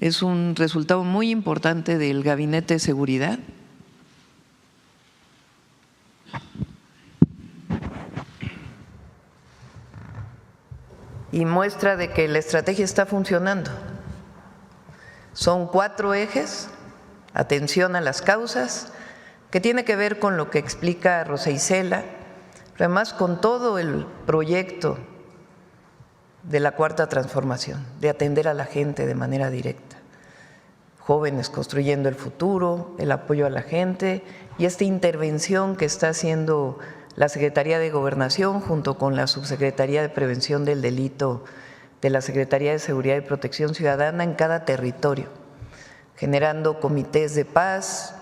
Es un resultado muy importante del Gabinete de Seguridad. Y muestra de que la estrategia está funcionando. Son 4 ejes: atención a las causas, que tiene que ver con lo que explica Rosa Isela, pero además con todo el proyecto de la Cuarta Transformación, de atender a la gente de manera directa. Jóvenes construyendo el futuro, el apoyo a la gente y esta intervención que está haciendo la Secretaría de Gobernación junto con la Subsecretaría de Prevención del Delito de la Secretaría de Seguridad y Protección Ciudadana en cada territorio, generando comités de paz,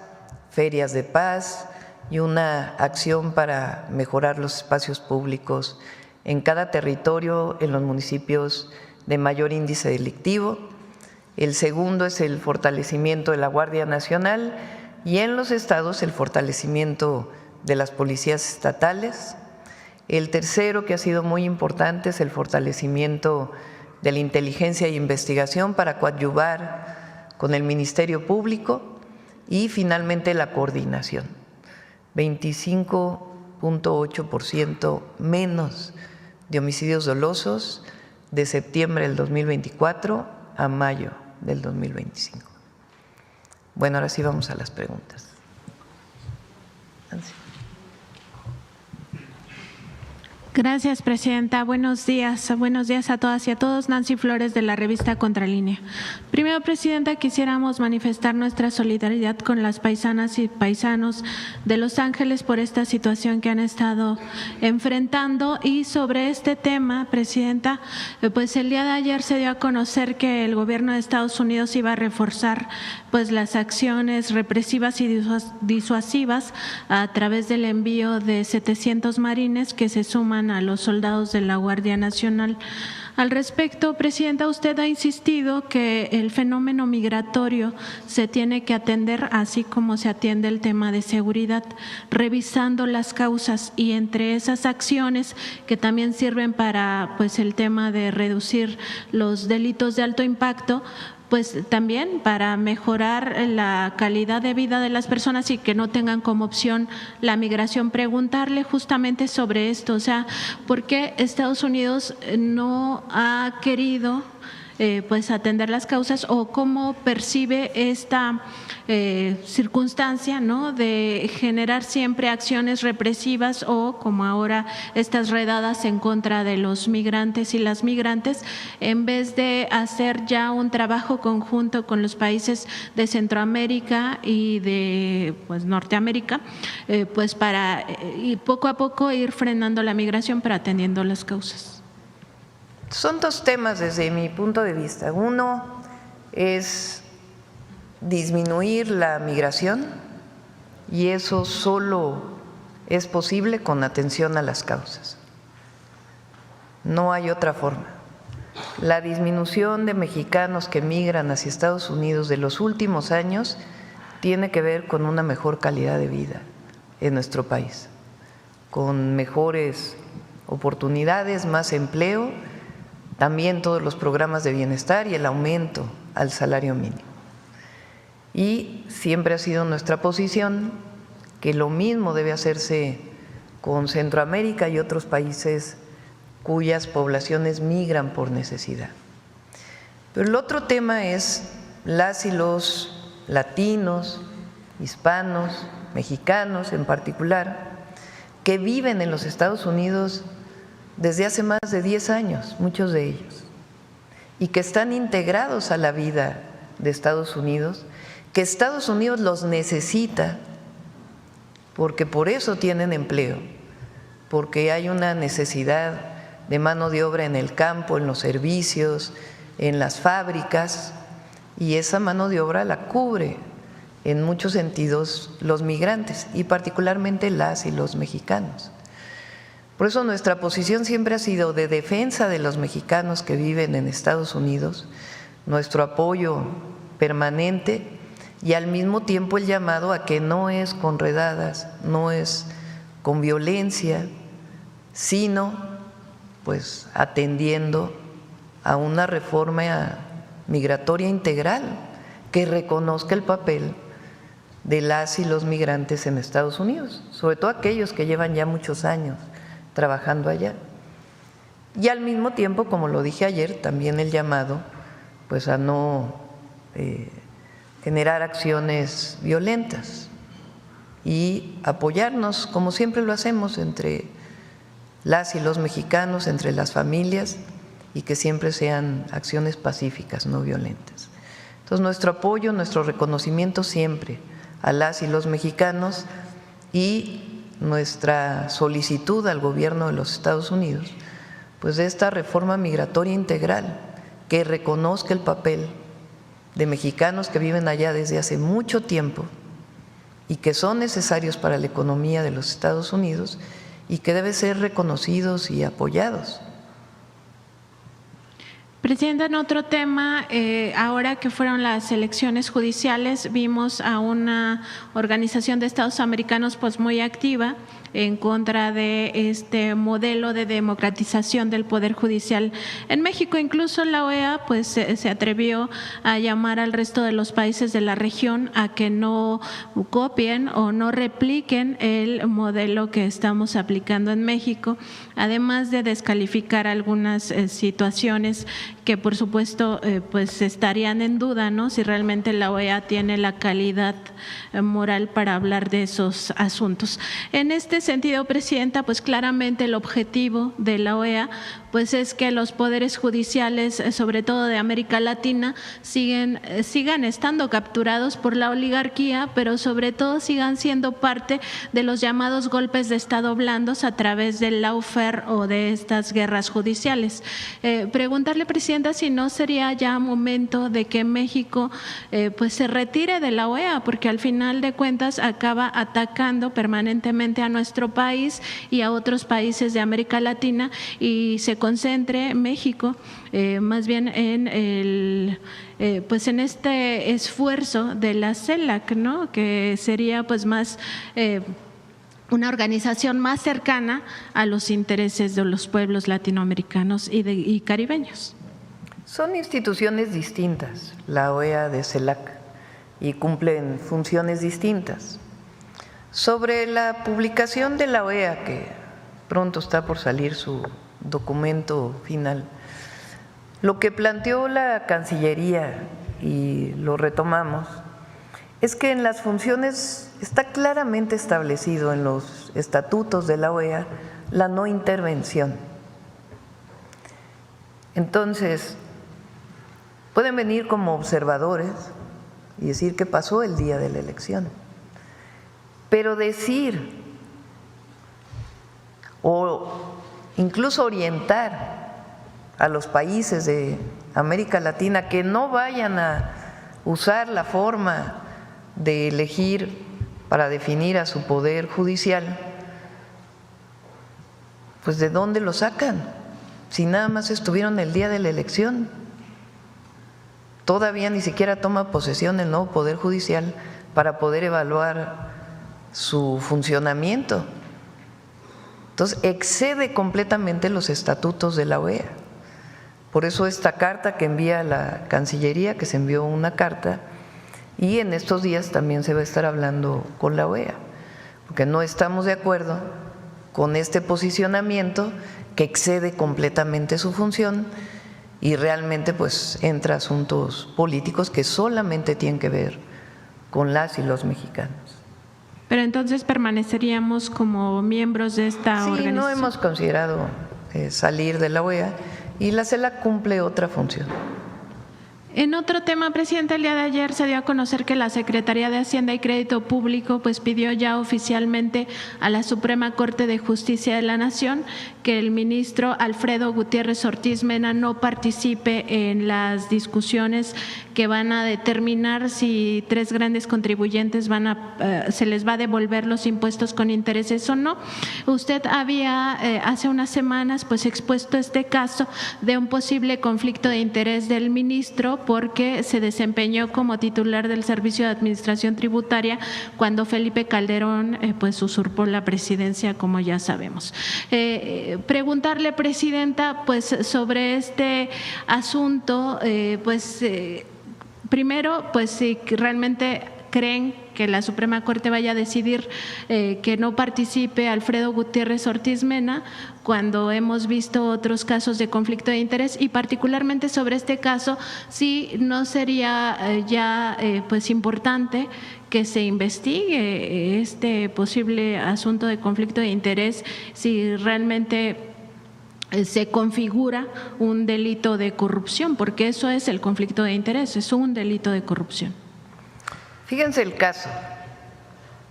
ferias de paz y una acción para mejorar los espacios públicos en cada territorio, en los municipios de mayor índice delictivo. El segundo es el fortalecimiento de la Guardia Nacional y en los estados el fortalecimiento de las policías estatales. El tercero, que ha sido muy importante, es el fortalecimiento de la inteligencia e investigación para coadyuvar con el Ministerio Público. Y finalmente la coordinación, 25.8% menos de homicidios dolosos de septiembre del 2024 a mayo del 2025. Bueno, ahora sí vamos a las preguntas. Gracias, presidenta. Buenos días a todas y a todos. Nancy Flores, de la revista Contralínea. Primero, presidenta, quisiéramos manifestar nuestra solidaridad con las paisanas y paisanos de Los Ángeles por esta situación que han estado enfrentando. Y sobre este tema, presidenta, pues el día de ayer se dio a conocer que el gobierno de Estados Unidos iba a reforzar pues las acciones represivas y disuasivas a través del envío de 700 marines que se suman a los soldados de la Guardia Nacional. Al respecto, presidenta, usted ha insistido que el fenómeno migratorio se tiene que atender así como se atiende el tema de seguridad, revisando las causas, y entre esas acciones que también sirven para pues el tema de reducir los delitos de alto impacto, pues también para mejorar la calidad de vida de las personas y que no tengan como opción la migración. Preguntarle justamente sobre esto, o sea, ¿por qué Estados Unidos no ha querido pues atender las causas, o cómo percibe esta circunstancia, ¿no?, de generar siempre acciones represivas o como ahora estas redadas en contra de los migrantes y las migrantes, en vez de hacer ya un trabajo conjunto con los países de Centroamérica y de pues Norteamérica, pues para y poco a poco ir frenando la migración pero atendiendo las causas? Son 2 temas desde mi punto de vista. Uno es disminuir la migración, y eso solo es posible con atención a las causas. No hay otra forma. La disminución de mexicanos que migran hacia Estados Unidos de los últimos años tiene que ver con una mejor calidad de vida en nuestro país, con mejores oportunidades, más empleo, también todos los programas de bienestar y el aumento al salario mínimo. Y siempre ha sido nuestra posición que lo mismo debe hacerse con Centroamérica y otros países cuyas poblaciones migran por necesidad. Pero el otro tema es las y los latinos, hispanos, mexicanos en particular, que viven en los Estados Unidos desde hace más de 10 años, muchos de ellos, y que están integrados a la vida de Estados Unidos, que Estados Unidos los necesita porque por eso tienen empleo, porque hay una necesidad de mano de obra en el campo, en los servicios, en las fábricas, y esa mano de obra la cubre en muchos sentidos los migrantes y particularmente las y los mexicanos. Por eso nuestra posición siempre ha sido de defensa de los mexicanos que viven en Estados Unidos, nuestro apoyo permanente y al mismo tiempo el llamado a que no es con redadas, no es con violencia, sino pues atendiendo a una reforma migratoria integral que reconozca el papel de las y los migrantes en Estados Unidos, sobre todo aquellos que llevan ya muchos años trabajando allá. Y al mismo tiempo, como lo dije ayer, también el llamado pues a no generar acciones violentas y apoyarnos, como siempre lo hacemos, entre las y los mexicanos, entre las familias, y que siempre sean acciones pacíficas, no violentas. Entonces, nuestro apoyo, nuestro reconocimiento siempre a las y los mexicanos y nuestra solicitud al gobierno de los Estados Unidos, pues de esta reforma migratoria integral que reconozca el papel de mexicanos que viven allá desde hace mucho tiempo y que son necesarios para la economía de los Estados Unidos y que deben ser reconocidos y apoyados. Presidenta, en otro tema, ahora que fueron las elecciones judiciales, vimos a una organización de Estados americanos pues muy activa en contra de este modelo de democratización del Poder Judicial en México. Incluso la OEA pues se atrevió a llamar al resto de los países de la región a que no copien o no repliquen el modelo que estamos aplicando en México, además de descalificar algunas situaciones que por supuesto pues estarían en duda, ¿no?, si realmente la OEA tiene la calidad moral para hablar de esos asuntos. En este sentido, Presidenta, pues claramente el objetivo de la OEA pues es que los poderes judiciales, sobre todo de América Latina, sigan estando capturados por la oligarquía, pero sobre todo sigan siendo parte de los llamados golpes de Estado blandos a través del lawfare o de estas guerras judiciales. Preguntarle, Presidenta, si no sería ya momento de que México pues se retire de la OEA, porque al final de cuentas acaba atacando permanentemente a nuestro país y a otros países de América Latina, y se concentre México más bien en pues en este esfuerzo de la CELAC, ¿no?, que sería pues más una organización más cercana a los intereses de los pueblos latinoamericanos y caribeños. Son instituciones distintas, la OEA de CELAC, y cumplen funciones distintas. Sobre la publicación de la OEA, que pronto está por salir su documento final, lo que planteó la Cancillería, y lo retomamos, es que en las funciones está claramente establecido en los estatutos de la OEA la no intervención. Entonces, pueden venir como observadores y decir qué pasó el día de la elección, pero decir o incluso orientar a los países de América Latina que no vayan a usar la forma de elegir para definir a su poder judicial, pues ¿de dónde lo sacan? Si nada más estuvieron el día de la elección, todavía ni siquiera toma posesión el nuevo poder judicial para poder evaluar su funcionamiento. Entonces, excede completamente los estatutos de la OEA. Por eso esta carta que envía la Cancillería, que se envió una carta, y en estos días también se va a estar hablando con la OEA, porque no estamos de acuerdo con este posicionamiento que excede completamente su función y realmente pues entra asuntos políticos que solamente tienen que ver con las y los mexicanos. Pero entonces permaneceríamos como miembros de esta organización. Sí, no hemos considerado salir de la OEA y la CELAC cumple otra función. En otro tema, Presidenta, el día de ayer se dio a conocer que la Secretaría de Hacienda y Crédito Público pues pidió ya oficialmente a la Suprema Corte de Justicia de la Nación que el ministro Alfredo Gutiérrez Ortiz Mena no participe en las discusiones que van a determinar si tres grandes contribuyentes se les va a devolver los impuestos con intereses o no. Usted había hace unas semanas pues expuesto este caso de un posible conflicto de interés del ministro porque se desempeñó como titular del Servicio de Administración Tributaria cuando Felipe Calderón pues usurpó la presidencia, como ya sabemos. Preguntarle, presidenta, pues sobre este asunto, primero, pues si realmente creen que la Suprema Corte vaya a decidir que no participe Alfredo Gutiérrez Ortiz Mena, cuando hemos visto otros casos de conflicto de interés, y particularmente sobre este caso, si no sería pues importante que se investigue este posible asunto de conflicto de interés, si realmente se configura un delito de corrupción, porque eso es el conflicto de interés, es un delito de corrupción. Fíjense el caso,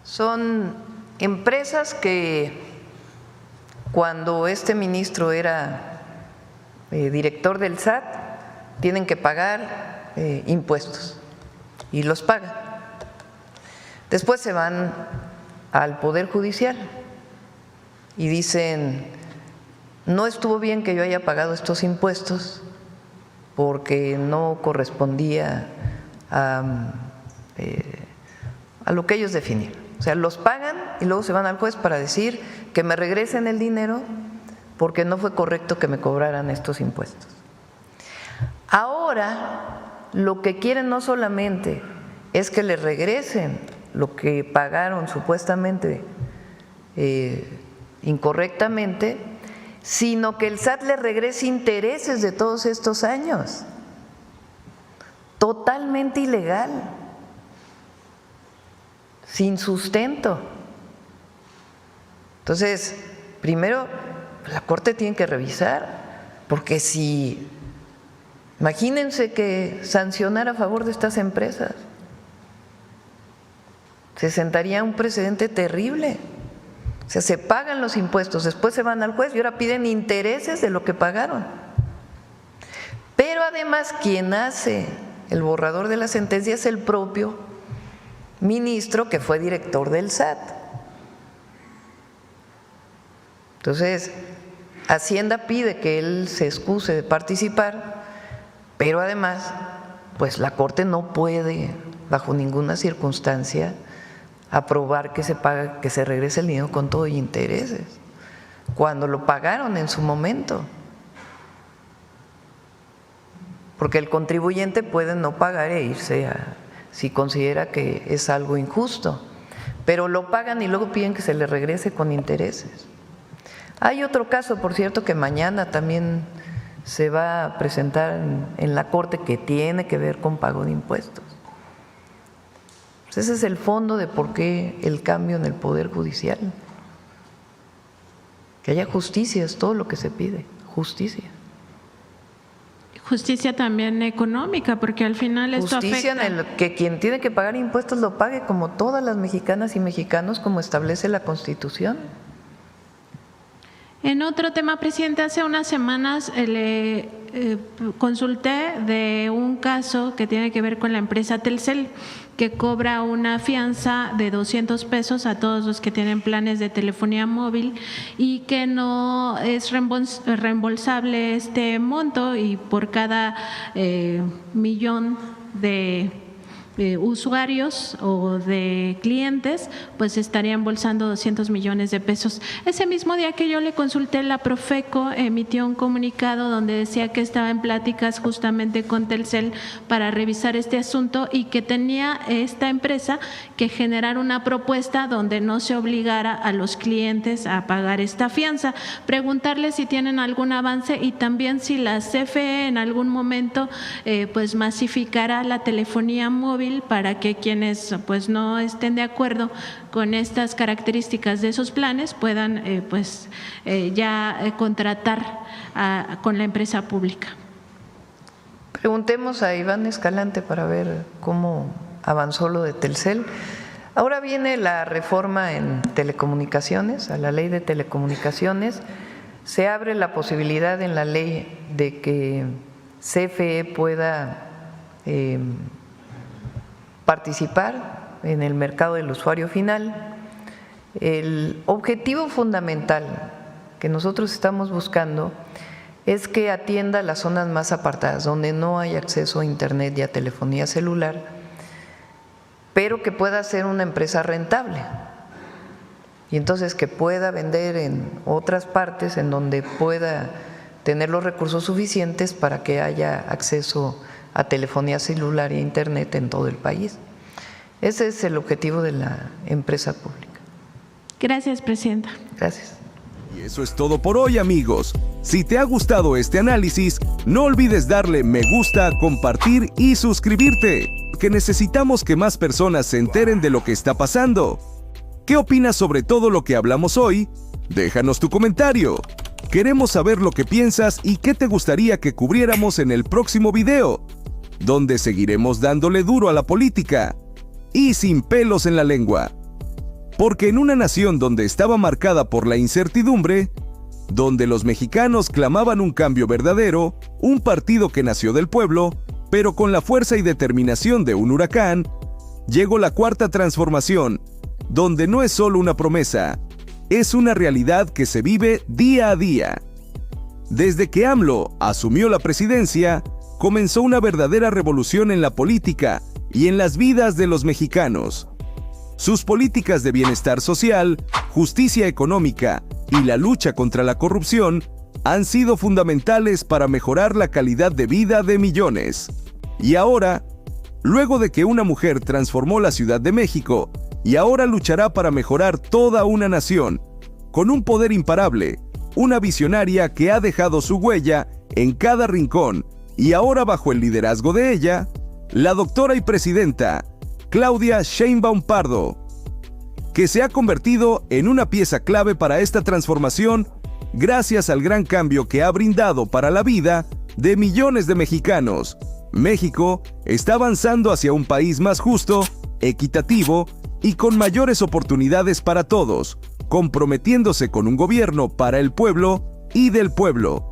son empresas que cuando este ministro era director del SAT tienen que pagar impuestos y los pagan. Después se van al Poder Judicial y dicen, no estuvo bien que yo haya pagado estos impuestos porque no correspondía a lo que ellos definieron. O sea, los pagan y luego se van al juez para decir que me regresen el dinero porque no fue correcto que me cobraran estos impuestos. Ahora lo que quieren no solamente es que les regresen lo que pagaron supuestamente incorrectamente, sino que el SAT les regrese intereses de todos estos años. Totalmente ilegal, sin sustento. Entonces, primero, la Corte tiene que revisar, porque si, imagínense que sancionara a favor de estas empresas, se sentaría un precedente terrible. O sea, se pagan los impuestos, después se van al juez y ahora piden intereses de lo que pagaron. Pero además, quien hace el borrador de la sentencia es el propio ministro que fue director del SAT. Entonces, Hacienda pide que él se excuse de participar, pero además, pues la Corte no puede, bajo ninguna circunstancia, aprobar que se regrese el dinero con todo y intereses, cuando lo pagaron en su momento. Porque el contribuyente puede no pagar e irse si considera que es algo injusto, pero lo pagan y luego piden que se le regrese con intereses. Hay otro caso, por cierto, que mañana también se va a presentar en la Corte, que tiene que ver con pago de impuestos. Pues ese es el fondo de por qué el cambio en el Poder Judicial. Que haya justicia, es todo lo que se pide, justicia. Justicia también económica, porque al final esto justicia afecta. En el que quien tiene que pagar impuestos lo pague, como todas las mexicanas y mexicanos, como establece la Constitución. En otro tema, presidente, hace unas semanas le consulté de un caso que tiene que ver con la empresa Telcel, que cobra una fianza de 200 pesos a todos los que tienen planes de telefonía móvil y que no es reembolsable este monto, y por cada millón de usuarios o de clientes, pues estaría embolsando 200 millones de pesos. Ese mismo día que yo le consulté, la Profeco emitió un comunicado donde decía que estaba en pláticas justamente con Telcel para revisar este asunto y que tenía esta empresa que generar una propuesta donde no se obligara a los clientes a pagar esta fianza. Preguntarle si tienen algún avance y también si la CFE en algún momento pues masificará la telefonía móvil para que quienes pues no estén de acuerdo con estas características de esos planes puedan contratar con la empresa pública. Preguntemos a Iván Escalante para ver cómo avanzó lo de Telcel. Ahora viene la reforma en telecomunicaciones, a la ley de telecomunicaciones. Se abre la posibilidad en la ley de que CFE pueda participar en el mercado del usuario final. El objetivo fundamental que nosotros estamos buscando es que atienda las zonas más apartadas, donde no hay acceso a internet y a telefonía celular, pero que pueda ser una empresa rentable. Y entonces que pueda vender en otras partes en donde pueda tener los recursos suficientes para que haya acceso a telefonía celular e internet en todo el país. Ese es el objetivo de la empresa pública. Gracias, presidenta. Gracias. Y eso es todo por hoy, amigos. Si te ha gustado este análisis, no olvides darle me gusta, compartir y suscribirte, porque necesitamos que más personas se enteren de lo que está pasando. ¿Qué opinas sobre todo lo que hablamos hoy? Déjanos tu comentario. Queremos saber lo que piensas y qué te gustaría que cubriéramos en el próximo video, donde seguiremos dándole duro a la política y sin pelos en la lengua. Porque en una nación donde estaba marcada por la incertidumbre, donde los mexicanos clamaban un cambio verdadero, un partido que nació del pueblo, pero con la fuerza y determinación de un huracán, llegó la Cuarta Transformación, donde no es solo una promesa, es una realidad que se vive día a día. Desde que AMLO asumió la presidencia, comenzó una verdadera revolución en la política y en las vidas de los mexicanos. Sus políticas de bienestar social, justicia económica y la lucha contra la corrupción han sido fundamentales para mejorar la calidad de vida de millones. Y ahora, luego de que una mujer transformó la Ciudad de México y ahora luchará para mejorar toda una nación, con un poder imparable, una visionaria que ha dejado su huella en cada rincón y ahora bajo el liderazgo de ella, la doctora y presidenta Claudia Sheinbaum Pardo, que se ha convertido en una pieza clave para esta transformación gracias al gran cambio que ha brindado para la vida de millones de mexicanos. México está avanzando hacia un país más justo, equitativo y con mayores oportunidades para todos, comprometiéndose con un gobierno para el pueblo y del pueblo.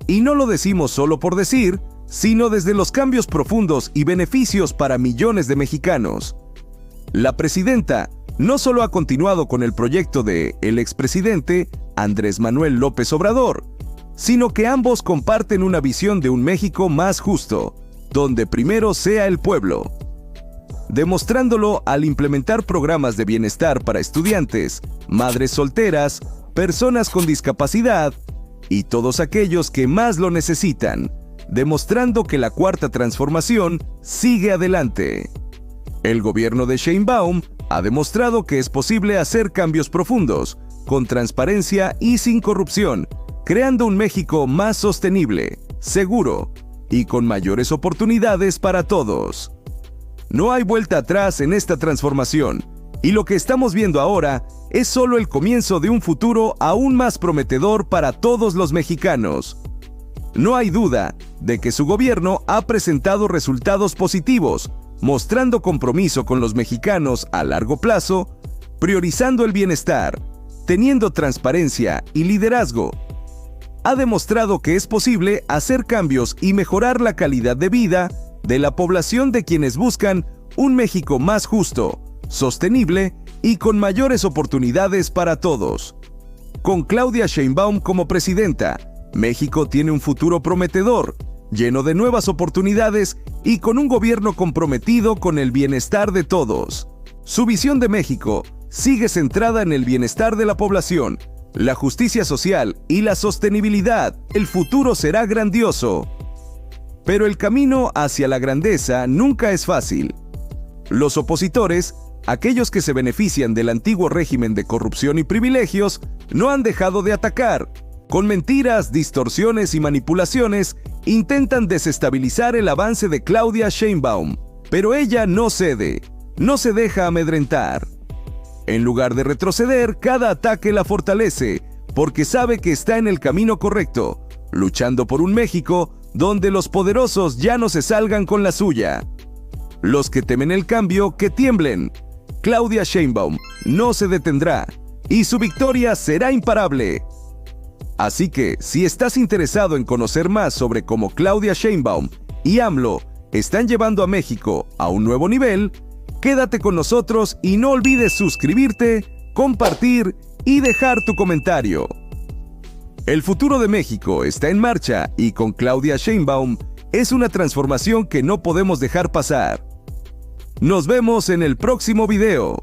Y no lo decimos solo por decir, sino desde los cambios profundos y beneficios para millones de mexicanos. La presidenta no solo ha continuado con el proyecto de el expresidente Andrés Manuel López Obrador, sino que ambos comparten una visión de un México más justo, donde primero sea el pueblo, demostrándolo al implementar programas de bienestar para estudiantes, madres solteras, personas con discapacidad y todos aquellos que más lo necesitan, demostrando que la Cuarta Transformación sigue adelante. El gobierno de Sheinbaum ha demostrado que es posible hacer cambios profundos, con transparencia y sin corrupción, creando un México más sostenible, seguro y con mayores oportunidades para todos. No hay vuelta atrás en esta transformación, y lo que estamos viendo ahora es solo el comienzo de un futuro aún más prometedor para todos los mexicanos. No hay duda de que su gobierno ha presentado resultados positivos, mostrando compromiso con los mexicanos a largo plazo, priorizando el bienestar, teniendo transparencia y liderazgo. Ha demostrado que es posible hacer cambios y mejorar la calidad de vida de la población de quienes buscan un México más justo, sostenible y con mayores oportunidades para todos. Con Claudia Sheinbaum como presidenta, México tiene un futuro prometedor, lleno de nuevas oportunidades y con un gobierno comprometido con el bienestar de todos. Su visión de México sigue centrada en el bienestar de la población, la justicia social y la sostenibilidad. El futuro será grandioso. Pero el camino hacia la grandeza nunca es fácil. Los opositores, aquellos que se benefician del antiguo régimen de corrupción y privilegios, no han dejado de atacar. Con mentiras, distorsiones y manipulaciones, intentan desestabilizar el avance de Claudia Sheinbaum. Pero ella no cede, no se deja amedrentar. En lugar de retroceder, cada ataque la fortalece, porque sabe que está en el camino correcto, luchando por un México donde los poderosos ya no se salgan con la suya. Los que temen el cambio, que tiemblen. Claudia Sheinbaum no se detendrá, y su victoria será imparable. Así que, si estás interesado en conocer más sobre cómo Claudia Sheinbaum y AMLO están llevando a México a un nuevo nivel, quédate con nosotros y no olvides suscribirte, compartir y dejar tu comentario. El futuro de México está en marcha y con Claudia Sheinbaum es una transformación que no podemos dejar pasar. Nos vemos en el próximo video.